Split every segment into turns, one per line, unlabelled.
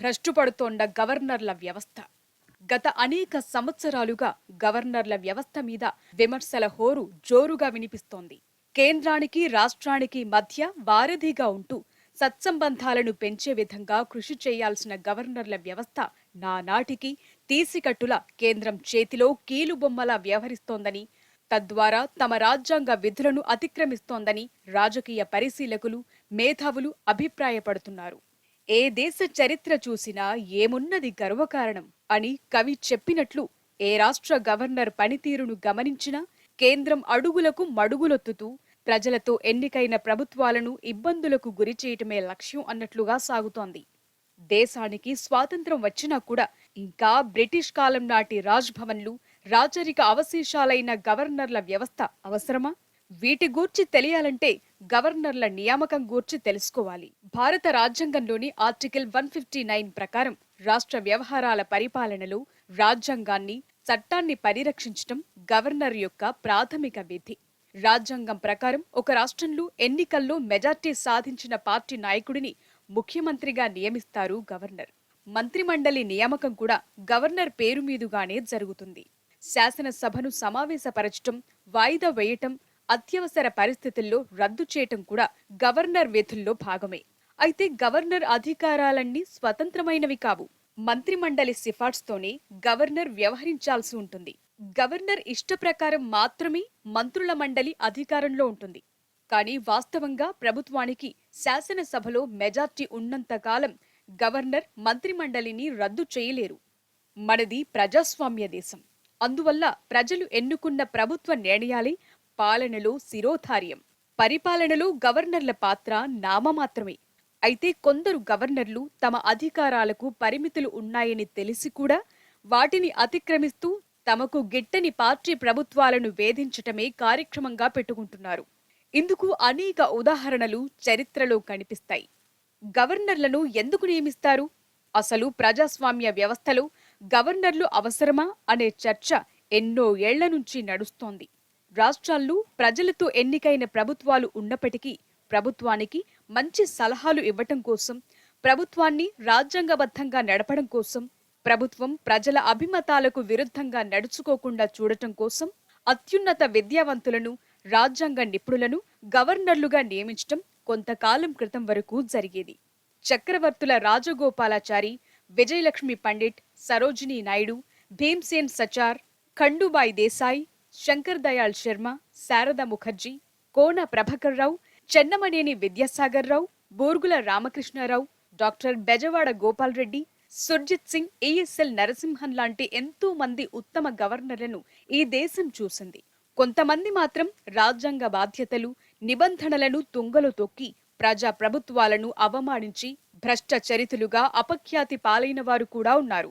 భ్రష్టుపడుతోన్న గవర్నర్ల వ్యవస్థ. గత అనేక సంవత్సరాలుగా గవర్నర్ల వ్యవస్థ మీద విమర్శల హోరు జోరుగా వినిపిస్తోంది. కేంద్రానికి రాష్ట్రానికి మధ్య వారధిగా ఉంటూ సత్సంబంధాలను పెంచే విధంగా కృషి చేయాల్సిన గవర్నర్ల వ్యవస్థ నానాటికి తీసికట్టులా కేంద్రం చేతిలో కీలుబొమ్మలా వ్యవహరిస్తోందని, తద్వారా తమ రాజ్యాంగ విధులను అతిక్రమిస్తోందని రాజకీయ పరిశీలకులు, మేధావులు అభిప్రాయపడుతున్నారు. ఏ దేశ చరిత్ర చూసినా ఏమున్నది గర్వకారణం అని కవి చెప్పినట్లు ఏ రాష్ట్ర గవర్నర్ పనితీరును గమనించినా కేంద్రం అడుగులకు మడుగులొత్తుతూ ప్రజలతో ఎన్నికైన ప్రభుత్వాలను ఇబ్బందులకు గురిచేయటమే లక్ష్యం అన్నట్లుగా సాగుతోంది. దేశానికి స్వాతంత్రం వచ్చినా కూడా ఇంకా బ్రిటిష్ కాలం నాటి రాజ్భవన్లు, రాచరిక అవశేషాలైన గవర్నర్ల వ్యవస్థ అవసరమా? వీటి గూర్చి తెలియాలంటే గవర్నర్ల నియామకం గూర్చి తెలుసుకోవాలి. భారత రాజ్యాంగంలోని ఆర్టికల్ 159 ప్రకారం రాష్ట్ర వ్యవహారాల పరిపాలనలో రాజ్యాంగాన్ని, చట్టాన్ని పరిరక్షించటం గవర్నర్ యొక్క ప్రాథమిక విధి. రాజ్యాంగం ప్రకారం ఒక రాష్ట్రంలో ఎన్నికల్లో మెజార్టీ సాధించిన పార్టీ నాయకుడిని ముఖ్యమంత్రిగా నియమిస్తారు గవర్నర్. మంత్రిమండలి నియామకం కూడా గవర్నర్ పేరు మీదుగానే జరుగుతుంది. శాసనసభను సమావేశపరచటం, వాయిదా వేయటం, అత్యవసర పరిస్థితుల్లో రద్దు చేయటం కూడా గవర్నర్ విధుల్లో భాగమే. అయితే గవర్నర్ అధికారాలన్నీ స్వతంత్రమైనవి కావు. మంత్రిమండలి సిఫార్సుతోనే గవర్నర్ వ్యవహరించాల్సి ఉంటుంది. గవర్నర్ ఇష్ట ప్రకారం మాత్రమే మంత్రుల మండలి అధికారంలో ఉంటుంది. కానీ వాస్తవంగా ప్రభుత్వానికి శాసనసభలో మెజార్టీ ఉన్నంతకాలం గవర్నర్ మంత్రిమండలిని రద్దు చేయలేరు. మనది ప్రజాస్వామ్య దేశం. అందువల్ల ప్రజలు ఎన్నుకున్న ప్రభుత్వ నిర్ణయాలే పాలనలో శిరోధార్యం. పరిపాలనలో గవర్నర్ల పాత్ర నామమాత్రమే. అయితే కొందరు గవర్నర్లు తమ అధికారాలకు పరిమితులు ఉన్నాయని తెలిసి కూడా వాటిని అతిక్రమిస్తూ తమకు గిట్టని పార్టీ ప్రభుత్వాలను వేధించటమే కార్యక్రమంగా పెట్టుకుంటున్నారు. ఇందుకు అనేక ఉదాహరణలు చరిత్రలో కనిపిస్తాయి. గవర్నర్లను ఎందుకు నియమిస్తారు? అసలు ప్రజాస్వామ్య వ్యవస్థలో గవర్నర్లు అవసరమా అనే చర్చ ఎన్నో ఏళ్ల నుంచి నడుస్తోంది. రాష్ట్రాల్లో ప్రజలతో ఎన్నికైన ప్రభుత్వాలు ఉన్నప్పటికీ ప్రభుత్వానికి మంచి సలహాలు ఇవ్వటం కోసం, ప్రభుత్వాన్ని రాజ్యాంగబద్ధంగా నడపడం కోసం, ప్రభుత్వం ప్రజల అభిమతాలకు విరుద్ధంగా నడుచుకోకుండా చూడటం కోసం అత్యున్నత విద్యావంతులను, రాజ్యాంగ నిపుణులను గవర్నర్లుగా నియమించటం కొంతకాలం క్రితం వరకు జరిగేది. చక్రవర్తుల రాజగోపాలాచారి, విజయలక్ష్మి పండిట్, సరోజినీ నాయుడు, భీమ్సేన్ సచార్, ఖండూబాయి దేశాయ్, శంకర్ దయాళ్ శర్మ, శారదా ముఖర్జీ, కోన ప్రభాకర్ రావు, చెన్నమనేని విద్యాసాగర్ రావు, బూర్గుల రామకృష్ణారావు, డాక్టర్ బెజవాడ గోపాల్ రెడ్డి, సుర్జిత్ సింగ్, ఏఎస్ఎల్ నరసింహన్ లాంటి ఎంతో మంది ఉత్తమ గవర్నర్లను ఈ దేశం చూసింది. కొంతమంది మాత్రం రాజ్యాంగ బాధ్యతలు, నిబంధనలను తుంగలో తొక్కి ప్రజా ప్రభుత్వాలను అవమానించి భ్రష్ట చరితులుగా అపఖ్యాతి పాలైన వారు కూడా ఉన్నారు.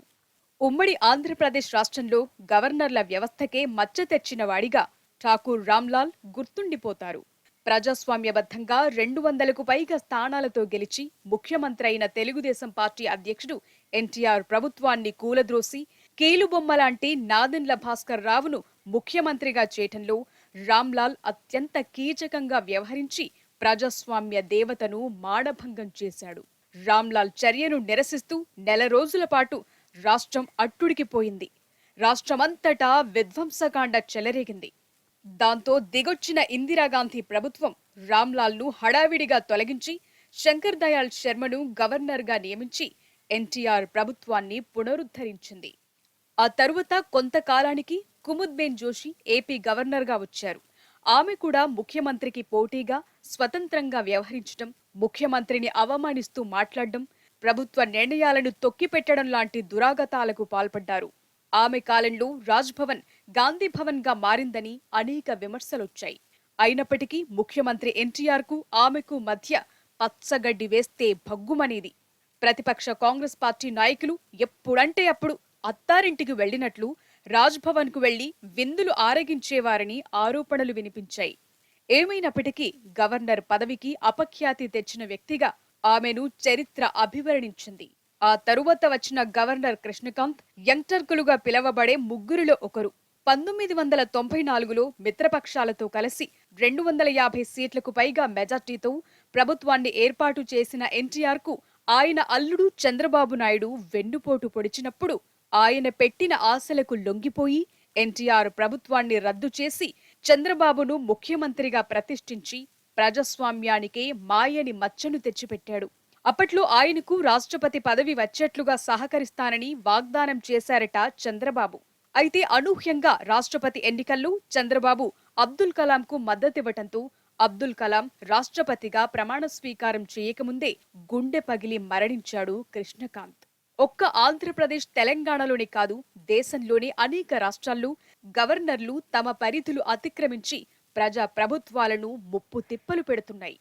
ఉమ్మడి ఆంధ్రప్రదేశ్ రాష్ట్రంలో గవర్నర్ల వ్యవస్థకే మచ్చ తెచ్చిన వాడిగా ఠాకూర్ రామ్లాల్ గుర్తుండిపోతారు. ప్రజాస్వామ్యబద్ధంగా 200కు పైగా స్థానాలతో గెలిచి ముఖ్యమంత్రి అయిన తెలుగుదేశం పార్టీ అధ్యక్షుడు ఎన్టీఆర్ ప్రభుత్వాన్ని కూలద్రోసి కీలుబొమ్మ లాంటి నాదెండ్ల భాస్కర్ రావును ముఖ్యమంత్రిగా చేయటంలో రామ్లాల్ అత్యంత కీచకంగా వ్యవహరించి ప్రజాస్వామ్య దేవతను మానభంగం చేశాడు. రామ్లాల్ చర్యను నిరసిస్తూ నెల రోజుల పాటు రాష్ట్రం అట్టుడికిపోయింది. రాష్ట్రమంతటా విధ్వంసకాండ చెలరేగింది. దాంతో దిగొచ్చిన ఇందిరాగాంధీ ప్రభుత్వం రామ్లాల్ను హడావిడిగా తొలగించి శంకర్ దయాళ్ శర్మను గవర్నర్గా నియమించి ఎన్టీఆర్ ప్రభుత్వాన్ని పునరుద్ధరించింది. ఆ తరువాత కొంతకాలానికి కుముద్బేన్ జోషి ఏపీ గవర్నర్గా వచ్చారు. ఆమె కూడా ముఖ్యమంత్రికి పోటీగా స్వతంత్రంగా వ్యవహరించడం, ముఖ్యమంత్రిని అవమానిస్తూ మాట్లాడడం, ప్రభుత్వ నిర్ణయాలను తొక్కిపెట్టడం లాంటి దురాగతాలకు పాల్పడ్డారు. ఆమె కాలంలో రాజ్భవన్ గాంధీ భవన్ గా మారిందని అనేక విమర్శలొచ్చాయి. అయినప్పటికీ ముఖ్యమంత్రి ఎన్టీఆర్కు ఆమెకు మధ్య పచ్చగడ్డి వేస్తే భగ్గుమనేది. ప్రతిపక్ష కాంగ్రెస్ పార్టీ నాయకులు ఎప్పుడంటే అప్పుడు అత్తారింటికి వెళ్లినట్లు రాజ్భవన్కు వెళ్లి విందులు ఆరగించేవారని ఆరోపణలు వినిపించాయి. ఏమైనప్పటికీ గవర్నర్ పదవికి అపఖ్యాతి తెచ్చిన వ్యక్తిగా ఆమెను చరిత్ర అభివర్ణించింది. ఆ తరువాత వచ్చిన గవర్నర్ కృష్ణకాంత్ యంగ్టర్కులుగా పిలవబడే ముగ్గురిలో ఒకరు. 1994లో మిత్రపక్షాలతో కలిసి 250 సీట్లకు పైగా మెజార్టీతో ప్రభుత్వాన్ని ఏర్పాటు చేసిన ఎన్టీఆర్కు ఆయన అల్లుడు చంద్రబాబు నాయుడు వెన్నుపోటు పొడిచినప్పుడు ఆయన పెట్టిన ఆశలకు లొంగిపోయి ఎన్టీఆర్ ప్రభుత్వాన్ని రద్దు చేసి చంద్రబాబును ముఖ్యమంత్రిగా ప్రతిష్ఠించి ప్రజాస్వామ్యానికే మాయని మచ్చను తెచ్చిపెట్టాడు. అప్పట్లో ఆయనకు రాష్ట్రపతి పదవి వచ్చేట్లుగా సహకరిస్తానని వాగ్దానం చేశారట చంద్రబాబు. అయితే అనూహ్యంగా రాష్ట్రపతి ఎన్నికల్లో చంద్రబాబు అబ్దుల్ కలాంకు మద్దతివ్వటంతో అబ్దుల్ కలాం రాష్ట్రపతిగా ప్రమాణ స్వీకారం చేయకముందే గుండె పగిలి మరణించాడు కృష్ణకాంత్. ఒక్క ఆంధ్రప్రదేశ్ తెలంగాణలోనే కాదు, దేశంలోని అనేక రాష్ట్రాల్లో గవర్నర్లు తమ పరిధులు అతిక్రమించి ప్రజా ప్రభుత్వాలను ముప్పు తిప్పలు పెడుతున్నాయి.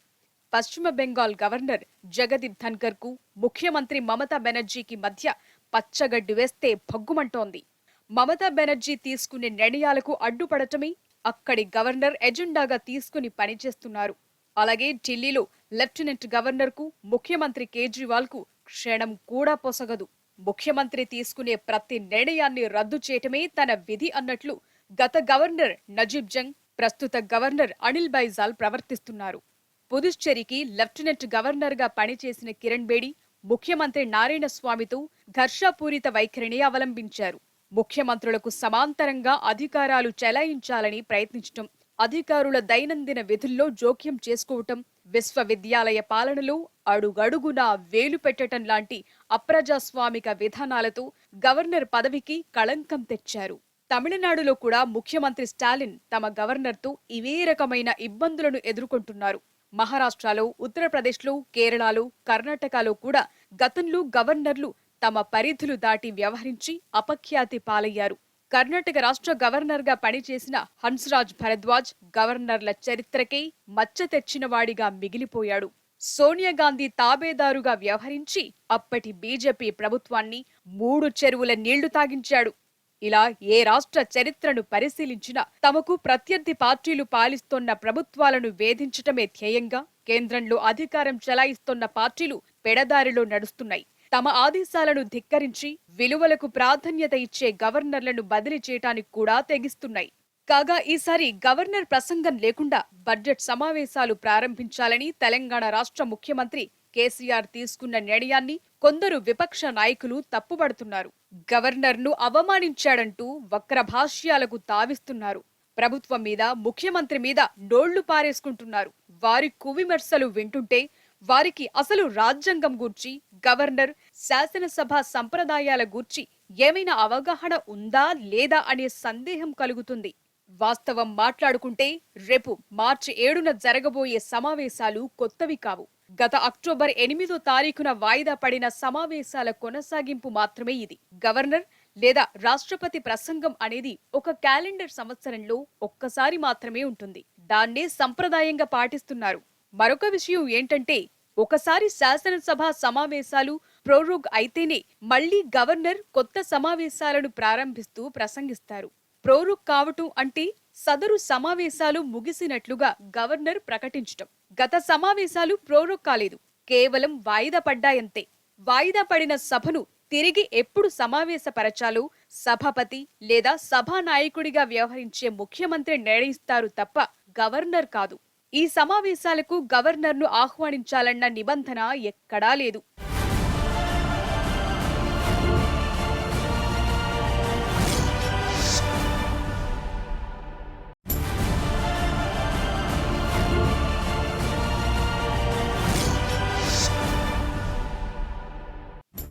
పశ్చిమ బెంగాల్ గవర్నర్ జగదీప్ ధన్కర్ కు ముఖ్యమంత్రి మమతా బెనర్జీకి మధ్య పచ్చగడ్డి వేస్తే భగ్గుమంటోంది. మమతా బెనర్జీ తీసుకునే నిర్ణయాలకు అడ్డుపడటమే అక్కడి గవర్నర్ ఎజెండాగా తీసుకుని పనిచేస్తున్నారు. అలాగే ఢిల్లీలో లెఫ్టినెంట్ గవర్నర్ కు ముఖ్యమంత్రి కేజ్రీవాల్ కు క్షణం కూడా పొసగదు. ముఖ్యమంత్రి తీసుకునే ప్రతి నిర్ణయాన్ని రద్దు చేయటమే తన విధి అన్నట్లు గత గవర్నర్ నజీబ్ జంగ్, ప్రస్తుత గవర్నర్ అనిల్ బైజాల్ ప్రవర్తిస్తున్నారు. పుదుచ్చేరికి లెఫ్టినెంట్ గవర్నర్ గా పనిచేసిన కిరణ్ బేడి ముఖ్యమంత్రి నారాయణ స్వామితో ఘర్షాపూరిత వైఖరిని అవలంబించారు. ముఖ్యమంత్రులకు సమాంతరంగా అధికారాలు చెలాయించాలని ప్రయత్నించటం, అధికారుల దైనందిన విధుల్లో జోక్యం చేసుకోవటం, విశ్వవిద్యాలయ పాలనలో అడుగడుగునా వేలు పెట్టటం లాంటి అప్రజాస్వామిక విధానాలతో గవర్నర్ పదవికి కళంకం తెచ్చారు. తమిళనాడులో కూడా ముఖ్యమంత్రి స్టాలిన్ తమ గవర్నర్తో ఇవే రకమైన ఇబ్బందులను ఎదుర్కొంటున్నారు. మహారాష్ట్రలో, ఉత్తరప్రదేశ్లో, కేరళలో, కర్ణాటకలో కూడా గతంలో గవర్నర్లు తమ పరిధులు దాటి వ్యవహరించి అపఖ్యాతి పాలయ్యారు. కర్ణాటక రాష్ట్ర గవర్నర్గా పనిచేసిన హన్స్రాజ్ భరద్వాజ్ గవర్నర్ల చరిత్రకే మచ్చ తెచ్చినవాడిగా మిగిలిపోయాడు. సోనియా గాంధీ తాబేదారుగా వ్యవహరించి అప్పటి బీజేపీ ప్రభుత్వాన్ని 3 చెరువుల నీళ్లు తాగించాడు. ఇలా ఏ రాష్ట్ర చరిత్రను పరిశీలించినా తమకు ప్రత్యర్థి పార్టీలు పాలిస్తోన్న ప్రభుత్వాలను వేధించటమే ధ్యేయంగా కేంద్రంలో అధికారం చెలాయిస్తోన్న పార్టీలు పెడదారిలో నడుస్తున్నాయి. తమ ఆదేశాలను ధిక్కరించి విలువలకు ప్రాధాన్యత ఇచ్చే గవర్నర్లను బదిలీ చేయటానికి కూడా తెగిస్తున్నాయి. కాగా ఈసారి గవర్నర్ ప్రసంగం లేకుండా బడ్జెట్ సమావేశాలు ప్రారంభించాలని తెలంగాణ రాష్ట్ర ముఖ్యమంత్రి కేసీఆర్ తీసుకున్న నిర్ణయాన్ని కొందరు విపక్ష నాయకులు తప్పుబడుతున్నారు. గవర్నర్ను అవమానించాడంటూ వక్రభాష్యాలకు తావిస్తున్నారు. ప్రభుత్వం మీద, ముఖ్యమంత్రి మీద నోళ్లు పారేసుకుంటున్నారు. వారి కువిమర్శలు వింటుంటే వారికి అసలు రాజ్యాంగం గూర్చి, గవర్నర్, శాసనసభ సంప్రదాయాల గూర్చి ఏమైనా అవగాహన ఉందా లేదా అనే సందేహం కలుగుతుంది. వాస్తవం మాట్లాడుకుంటే రేపు మార్చి 7న జరగబోయే సమావేశాలు కొత్తవి కావు. గత అక్టోబర్ 8వ తారీఖున వాయిదా పడిన సమావేశాల కొనసాగింపు మాత్రమే ఇది. గవర్నర్ లేదా రాష్ట్రపతి ప్రసంగం అనేది ఒక క్యాలెండర్ సంవత్సరంలో ఒక్కసారి మాత్రమే ఉంటుంది. దాన్నే సంప్రదాయంగా పాటిస్తున్నారు. మరొక విషయం ఏంటంటే, ఒకసారి శాసనసభ సమావేశాలు ప్రోరోగ్ అయితేనే మళ్లీ గవర్నర్ కొత్త సమావేశాలను ప్రారంభిస్తూ ప్రసంగిస్తారు. ప్రోరోగ్ కావటం అంటే సదరు సమావేశాలు ముగిసినట్లుగా గవర్నర్ ప్రకటించటం. గత సమావేశాలు ప్రోరోగ్ కాలేదు, కేవలం వాయిదా పడ్డాయంతే. వాయిదా పడిన సభను తిరిగి ఎప్పుడు సమావేశపరచాలో సభాపతి లేదా సభానాయకుడిగా వ్యవహరించే ముఖ్యమంత్రి నిర్ణయిస్తారు తప్ప గవర్నర్ కాదు. ఈ సమావేశాలకు గవర్నర్ను ఆహ్వానించాలన్న నిబంధన ఎక్కడా లేదు.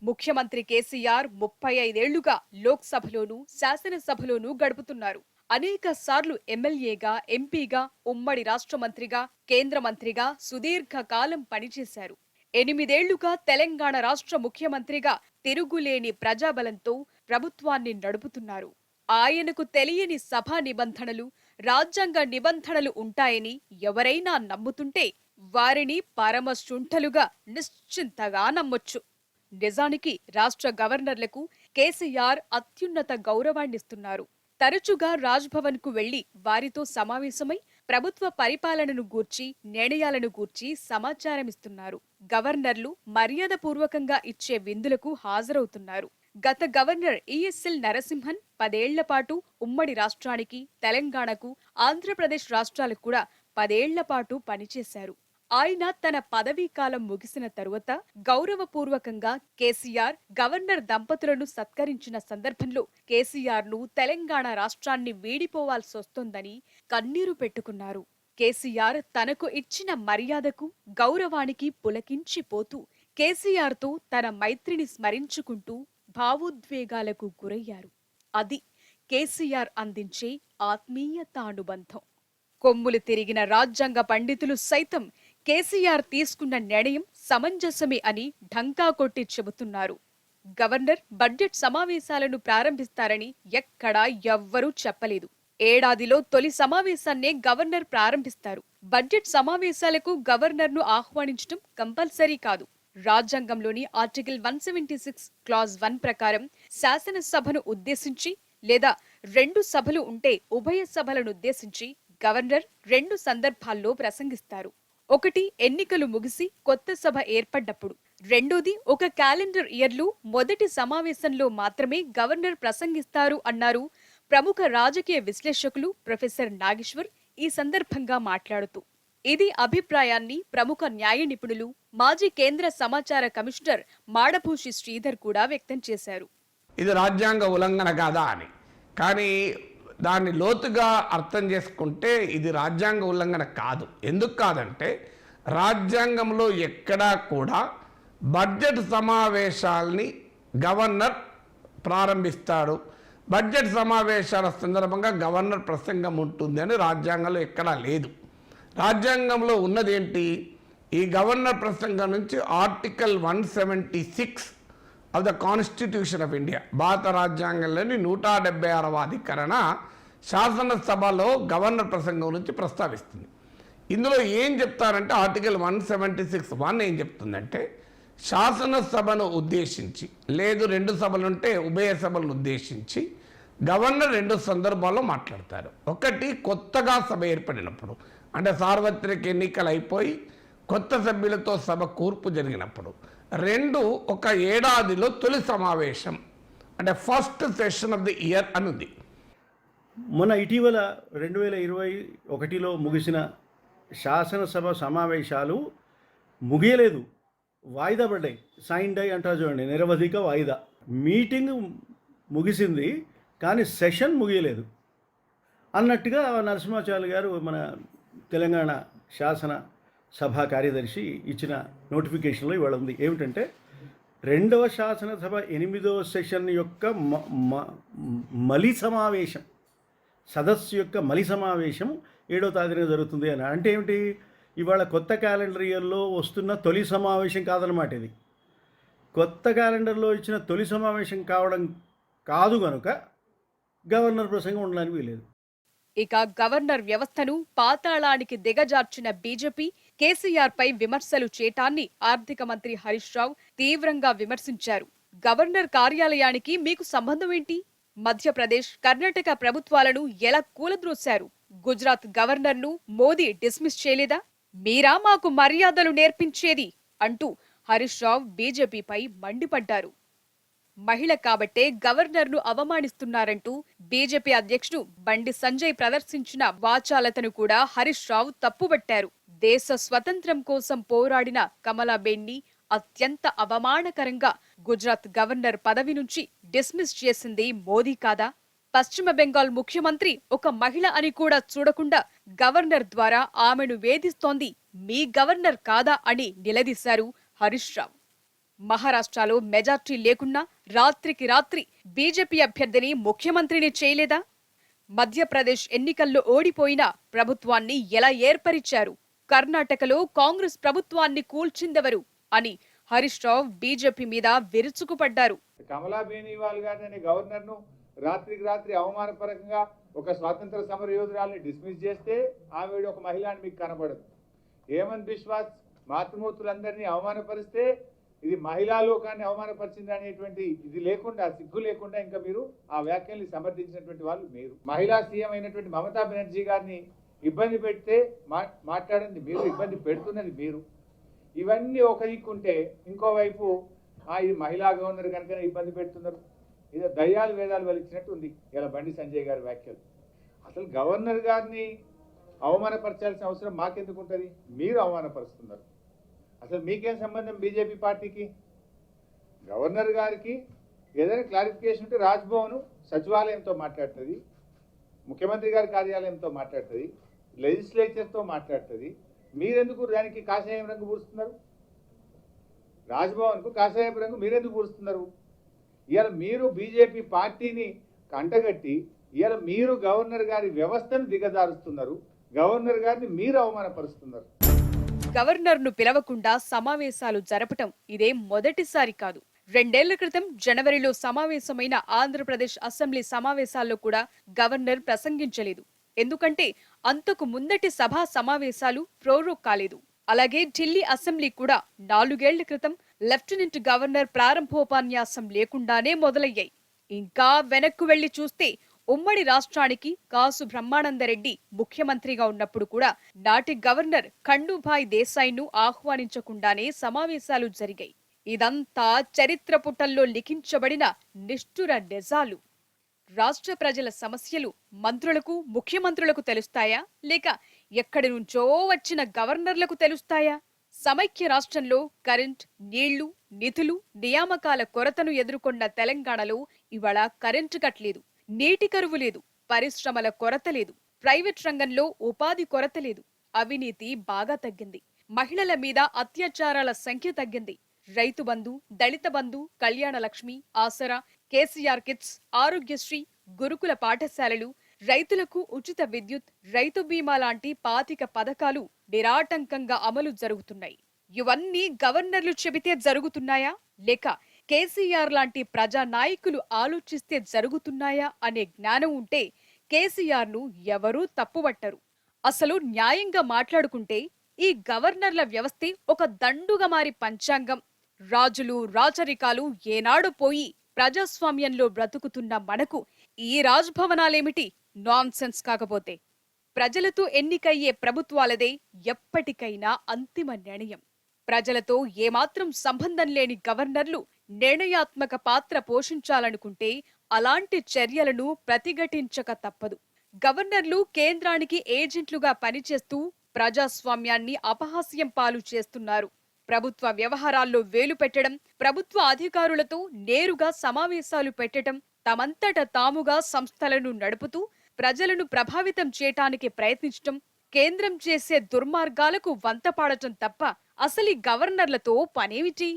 ముఖ్యమంత్రి కేసీఆర్ 35 ఏళ్లుగా లోక్సభలోనూ, శాసనసభలోనూ గడుపుతున్నారు. అనేక సార్లు ఎమ్మెల్యేగా, ఎంపీగా, ఉమ్మడి రాష్ట్ర మంత్రిగా, కేంద్ర మంత్రిగా సుదీర్ఘ కాలం పనిచేశారు. 8 ఏళ్లుగా తెలంగాణ రాష్ట్ర ముఖ్యమంత్రిగా తిరుగులేని ప్రజాబలంతో ప్రభుత్వాన్ని నడుపుతున్నారు. ఆయనకు తెలియని సభా నిబంధనలు, రాజ్యాంగ నిబంధనలు ఉంటాయని ఎవరైనా నమ్ముతుంటే వారిని పరమశుంఠలుగా నిశ్చింతగా నమ్మొచ్చు. నిజానికి రాష్ట్ర గవర్నర్లకు కేసీఆర్ అత్యున్నత గౌరవాన్నిస్తున్నారు. తరచుగా రాజ్భవన్ కు వెళ్లి వారితో సమావేశమై ప్రభుత్వ పరిపాలనను గూర్చి, నిర్ణయాలను గూర్చి సమాచారమిస్తున్నారు. గవర్నర్లు మర్యాదపూర్వకంగా ఇచ్చే విందులకు హాజరవుతున్నారు. గత గవర్నర్ ఈఎస్ఎల్ నరసింహన్ 10 ఏళ్ల పాటు ఉమ్మడి రాష్ట్రానికి, తెలంగాణకు, ఆంధ్రప్రదేశ్ రాష్ట్రాలకు కూడా 10 ఏళ్ల పాటు పనిచేశారు. ఆయన తన పదవీ కాలం ముగిసిన తరువాత గౌరవపూర్వకంగా కేసీఆర్ గవర్నర్ దంపతులను సత్కరించిన సందర్భంలో కేసీఆర్ ను తెలంగాణ రాష్ట్రాన్ని వీడిపోవాల్సొస్తోందని కన్నీరు పెట్టుకున్నారు. కేసీఆర్ తనకు ఇచ్చిన మర్యాదకు గౌరవానికి పులకించిపోతూ కేసీఆర్తో తన మైత్రిని స్మరించుకుంటూ భావోద్వేగాలకు గురయ్యారు. అది కేసీఆర్ అందించే ఆత్మీయతానుబంధం. కొమ్ములు తిరిగిన రాజ్యాంగ పండితులు సైతం కేసీఆర్ తీసుకున్న నిర్ణయం సమంజసమే అని ఢంకా కొట్టి చెబుతున్నారు. గవర్నర్ బడ్జెట్ సమావేశాలను ప్రారంభిస్తారని ఎక్కడా ఎవ్వరూ చెప్పలేదు. ఏడాదిలో తొలి సమావేశాన్నే గవర్నర్ ప్రారంభిస్తారు. బడ్జెట్ సమావేశాలకు గవర్నర్ను ఆహ్వానించడం కంపల్సరీ కాదు. రాజ్యాంగంలోని ఆర్టికల్ 176 క్లాజ్ 1 ప్రకారం శాసనసభను ఉద్దేశించి లేదా 2 సభలు ఉంటే ఉభయ సభలను ఉద్దేశించి గవర్నర్ 2 సందర్భాల్లో ప్రసంగిస్తారు. ఒకటి ఎన్నికలు ముగిసి కొత్త సభ ఏర్పడ్డప్పుడు, రెండోది ఒక క్యాలెండర్ ఇయర్లో మొదటి సమావేశంలో మాత్రమే గవర్నర్ ప్రసంగిస్తారు అన్నారు ప్రముఖ రాజకీయ విశ్లేషకులు ప్రొఫెసర్ నాగేశ్వర్ ఈ సందర్భంగా మాట్లాడుతూ. ఇది అభిప్రాయాన్ని ప్రముఖ న్యాయ నిపుణులు, మాజీ కేంద్ర సమాచార కమిషనర్ మాడభూషి శ్రీధర్ కూడా వ్యక్తం చేశారు.
ఇది రాజ్యాంగ ఉల్లంఘన కాదా అని. కానీ దాన్ని లోతుగా అర్థం చేసుకుంటే ఇది రాజ్యాంగ ఉల్లంఘన కాదు. ఎందుకు కాదంటే రాజ్యాంగంలో ఎక్కడా కూడా బడ్జెట్ సమావేశాల్ని గవర్నర్ ప్రారంభిస్తాడు, బడ్జెట్ సమావేశాల సందర్భంగా గవర్నర్ ప్రసంగం ఉంటుంది అని రాజ్యాంగంలో ఎక్కడా లేదు. రాజ్యాంగంలో ఉన్నదేంటి? ఈ గవర్నర్ ప్రసంగం నుంచి article 176 of the constitution of India, భారత రాజ్యాంగంలోని 176వ అధికరణ శాసనసభలో గవర్నర్ ప్రసంగం నుంచి ప్రస్తావిస్తుంది. ఇందులో ఏం చెప్తారంటే ఆర్టికల్ 176(1) ఏం చెప్తుందంటే శాసనసభను ఉద్దేశించి, లేదు 2 సభలుంటే ఉభయ సభలను ఉద్దేశించి గవర్నర్ 2 సందర్భాల్లో మాట్లాడతారు. ఒకటి కొత్తగా సభ ఏర్పడినప్పుడు, అంటే సార్వత్రిక ఎన్నికలు అయిపోయి కొత్త సభ్యులతో సభ కూర్పు జరిగినప్పుడు. 2 ఒక ఏడాదిలో తొలి సమావేశం, అంటే first session of the year అనుంది.
మొన్న ఇటీవల 2021లో ముగిసిన శాసనసభ సమావేశాలు ముగియలేదు, వాయిదా పడ్డాయి. సైన్ డై అంటారు చూడండి, నిరవధిక వాయిదా. మీటింగ్ ముగిసింది కానీ సెషన్ ముగియలేదు అన్నట్టుగా నరసింహాచార్య గారు మన తెలంగాణ శాసన సభ కార్యదర్శి ఇచ్చిన నోటిఫికేషన్లో ఇవాళ ఉంది. ఏమిటంటే 2వ శాసనసభ 8వ సెషన్ యొక్క మలి సమావేశం, సదస్సు యొక్క మలి సమావేశం 7వ తారీఖున జరుగుతుంది అని. అంటే ఏమిటి? ఇవాళ కొత్త క్యాలెండర్ ఇయర్లో వస్తున్న తొలి సమావేశం కాదనమాట. ఇది కొత్త క్యాలెండర్లో ఇచ్చిన తొలి సమావేశం కావడం కాదు కనుక గవర్నర్ ప్రసంగం ఉండడానికి వీలేదు.
ఇక గవర్నర్ వ్యవస్థను పాతాళానికి దిగజార్చిన బీజేపీ కేసీఆర్ పై విమర్శలు చేయటాన్ని ఆర్థిక మంత్రి హరీష్ రావు తీవ్రంగా విమర్శించారు. గవర్నర్ కార్యాలయానికి మీకు సంబంధం ఏంటి? మధ్యప్రదేశ్, కర్ణాటక ప్రభుత్వాలను ఎలా కూలద్రోశారు? గుజరాత్ గవర్నర్ను మోదీ డిస్మిస్ చేయలేదా? మీరా మాకు మర్యాదలు నేర్పించేది అంటూ హరీష్ రావు బీజేపీపై మండిపడ్డారు. మహిళ కాబట్టే గవర్నర్ను అవమానిస్తున్నారంటూ బీజేపీ అధ్యక్షుడు బండి సంజయ్ ప్రదర్శించిన వాచాలతను కూడా హరీష్ రావు తప్పుబట్టారు. దేశ స్వతంత్రం కోసం పోరాడిన కమలాబేన్ని అత్యంత అవమానకరంగా గుజరాత్ గవర్నర్ పదవి నుంచి డిస్మిస్ చేసింది మోదీ కాదా? పశ్చిమ బెంగాల్ ముఖ్యమంత్రి ఒక మహిళ అని కూడా చూడకుండా గవర్నర్ ద్వారా ఆమెను వేధిస్తోంది మీ గవర్నర్ కాదా అని నిలదీశారు హరీష్ రావు. మహారాష్ట్రలో మెజార్టీ లేకున్నా రాత్రికి రాత్రి బీజేపీ అభ్యర్థిని ముఖ్యమంత్రిని చేయలేదా? మధ్యప్రదేశ్ ఎన్నికల్లో ఓడిపోయిన ప్రభుత్వాన్ని ఎలా ఏర్పరిచారు? కర్ణాటకలో కాంగ్రెస్ ప్రభుత్వాన్ని కూల్చిందెవరు అని హరీష్ రావు బీజేపీ మీద విరుచుకుపడ్డారు.
కమలా బేనివాల్ గారిని గవర్నర్ను రాత్రికి రాత్రి అవమానపరంగా ఒక స్వాతంత్ర సమర యోధురాలని డిస్మిస్ చేస్తే ఆవిడ ఒక మహిళ అని మీకు కనబడదు. హేమంత్ బిశ్వాస్ మాతృమూర్తులందరినీ అవమానపరిస్తే ఇది మహిళా లోకాన్ని అవమానపరిచింది అనేటువంటి ఇది లేకుండా, సిగ్గు లేకుండా ఇంకా మీరు ఆ వ్యాఖ్యల్ని సమర్థించినటువంటి వాళ్ళు మీరు. మహిళా సీఎం అయినటువంటి మమతా బెనర్జీ గారిని ఇబ్బంది పెడితే మాట్లాడింది మీరు, ఇబ్బంది పెడుతున్నది మీరు. ఇవన్నీ ఒక దిక్కుంటే ఇంకోవైపు ఇది మహిళా గవర్నర్ కనుక ఇబ్బంది పెడుతున్నారు, ఇది దయ్యాలు వేదాలు వలిచినట్టు ఉంది ఇలా బండి సంజయ్ గారి వ్యాఖ్యలు. అసలు గవర్నర్ గారిని అవమానపరచాల్సిన అవసరం మాకెందుకు ఉంటుంది? మీరు అవమానపరుస్తున్నారు. అసలు మీకేం సంబంధం బీజేపీ పార్టీకి? గవర్నర్ గారికి ఏదైనా క్లారిఫికేషన్ ఉంటే రాజ్భవన్ సచివాలయంతో మాట్లాడుతుంది, ముఖ్యమంత్రి గారి కార్యాలయంతో మాట్లాడుతుంది, లెజిస్లేచర్తో మాట్లాడుతుంది. మీరెందుకు దానికి కాషాయం రంగు పూరుస్తున్నారు? రాజ్భవన్కు కాషాయం రంగు మీరెందుకు పూరుస్తున్నారు? ఇవాళ మీరు బీజేపీ పార్టీని కంటగట్టి ఇవాళ మీరు గవర్నర్ గారి వ్యవస్థను దిగజారుస్తున్నారు, గవర్నర్ గారిని మీరు అవమానపరుస్తున్నారు.
గవర్నర్ను పిలవకుండా సమావేశాలు జరపటం ఇదేం మొదటిసారి కాదు. 2 ఏళ్ల క్రితం జనవరిలో సమావేశమైన ఆంధ్రప్రదేశ్ అసెంబ్లీ సమావేశాల్లో కూడా గవర్నర్ ప్రసంగించలేదు. ఎందుకంటే అంతకు ముందటి సభా సమావేశాలు ప్రోరోగ్ కాలేదు. అలాగే ఢిల్లీ అసెంబ్లీ కూడా 4 ఏళ్ల క్రితం లెఫ్టినెంట్ గవర్నర్ ప్రారంభోపన్యాసం లేకుండానే మొదలయ్యాయి. ఇంకా వెనక్కు వెళ్లి చూస్తే ఉమ్మడి రాష్ట్రానికి కాసు బ్రహ్మానందరెడ్డి ముఖ్యమంత్రిగా ఉన్నప్పుడు కూడా నాటి గవర్నర్ ఖండూభాయ్ దేశాయ్ను ఆహ్వానించకుండానే సమావేశాలు జరిగాయి. ఇదంతా చరిత్ర పుటల్లో లిఖించబడిన నిష్ఠుర నిజాలు. రాష్ట్ర ప్రజల సమస్యలు మంత్రులకు, ముఖ్యమంత్రులకు తెలుస్తాయా, లేక ఎక్కడి నుంచో వచ్చిన గవర్నర్లకు తెలుస్తాయా? సమైక్య రాష్ట్రంలో కరెంట్, నీళ్లు, నిధులు, నియామకాల కొరతను ఎదుర్కొన్న తెలంగాణలో ఇవాళ కరెంటు కట్ లేదు, నీటి కరువు లేదు, పరిశ్రమల కొరత లేదు, ప్రైవేట్ రంగంలో ఉపాధి కొరత లేదు, అవినీతి బాగా తగ్గింది, మహిళల మీద అత్యాచారాల సంఖ్య తగ్గింది, రైతు బంధు, దళిత బంధు, కళ్యాణ లక్ష్మి, ఆసరా, కేసీఆర్ కిట్స్, ఆరోగ్యశ్రీ, గురుకుల పాఠశాలలు, రైతులకు ఉచిత విద్యుత్, రైతు బీమా లాంటి 25 పథకాలు నిరాటంకంగా అమలు జరుగుతున్నాయి. ఇవన్నీ గవర్నర్లు చెబితే జరుగుతున్నాయా, లేక కేసీఆర్ లాంటి ప్రజా నాయకులు ఆలోచిస్తే జరుగుతున్నాయా అనే జ్ఞానం ఉంటే కేసీఆర్ను ఎవరూ తప్పుపట్టరు. అసలు న్యాయంగా మాట్లాడుకుంటే ఈ గవర్నర్ల వ్యవస్థే ఒక దండుగా మారి పంచాంగం. రాజులు, రాచరికాలు ఏనాడు పోయి ప్రజాస్వామ్యంలో బ్రతుకుతున్న మనకు ఈ రాజ్భవనాలేమిటి నాన్సెన్స్ కాకపోతే? ప్రజలతో ఎన్నికయ్యే ప్రభుత్వాలదే ఎప్పటికైనా అంతిమ నిర్ణయం. ప్రజలతో ఏమాత్రం సంబంధం లేని గవర్నర్లు నిర్ణయాత్మక పాత్ర పోషించాలనుకుంటే అలాంటి చర్యలను ప్రతిఘటించక తప్పదు. గవర్నర్లు కేంద్రానికి ఏజెంట్లుగా పనిచేస్తూ ప్రజాస్వామ్యాన్ని అపహాస్యం పాలు చేస్తున్నారు. ప్రభుత్వ వ్యవహారాల్లో వేలు పెట్టడం, ప్రభుత్వ అధికారులతో నేరుగా సమావేశాలు పెట్టడం, తమంతట తాముగా సంస్థలను నడుపుతూ ప్రజలను ప్రభావితం చేయటానికి ప్రయత్నించటం, కేంద్రం చేసే దుర్మార్గాలకు వంతపాడటం తప్ప అసలు గవర్నర్లతో పనేమిటి?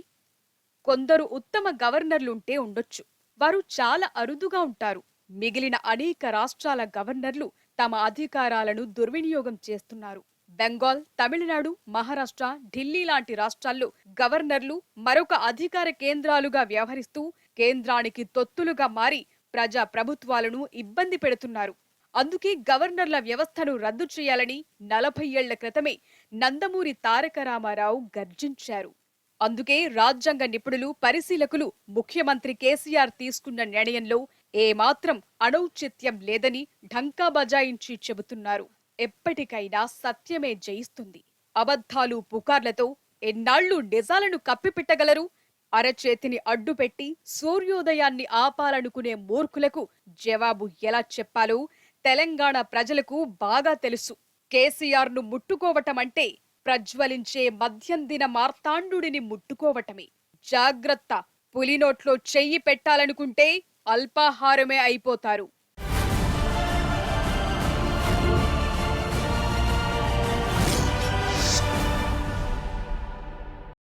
కొందరు ఉత్తమ గవర్నర్లుంటే ఉండొచ్చు, వారు చాలా అరుదుగా ఉంటారు. మిగిలిన అనేక రాష్ట్రాల గవర్నర్లు తమ అధికారాలను దుర్వినియోగం చేస్తున్నారు. బెంగాల్, తమిళనాడు, మహారాష్ట్ర, ఢిల్లీ లాంటి రాష్ట్రాల్లో గవర్నర్లు మరొక అధికార కేంద్రాలుగా వ్యవహరిస్తూ కేంద్రానికి తొత్తులుగా మారి ప్రజా ప్రభుత్వాలను ఇబ్బంది పెడుతున్నారు. అందుకే గవర్నర్ల వ్యవస్థను రద్దు చేయాలని 40 ఏళ్ల క్రితమే నందమూరి తారక రామారావు గర్జించారు. అందుకే రాజ్యాంగ నిపుణులు, పరిశీలకులు ముఖ్యమంత్రి కేసీఆర్ తీసుకున్న నిర్ణయంలో ఏమాత్రం అనౌచిత్యం లేదని ఢంకా బజాయించి చెబుతున్నారు. ఎప్పటికైనా సత్యమే జయిస్తుంది. అబద్ధాలు, పుకార్లతో ఎన్నాళ్లు నిజాలను కప్పిపెట్టగలరు? అరచేతిని అడ్డుపెట్టి సూర్యోదయాన్ని ఆపాలనుకునే మూర్ఖులకు జవాబు ఎలా చెప్పాలో తెలంగాణ ప్రజలకు బాగా తెలుసు. కేసీఆర్ను ముట్టుకోవటమంటే ప్రజ్వలించే మధ్యందిన మార్తాండుడిని ముట్టుకోవటమే. జాగ్రత్త, పులినోట్లో చెయ్యి పెట్టాలనుకుంటే అల్పాహారమే అయిపోతారు.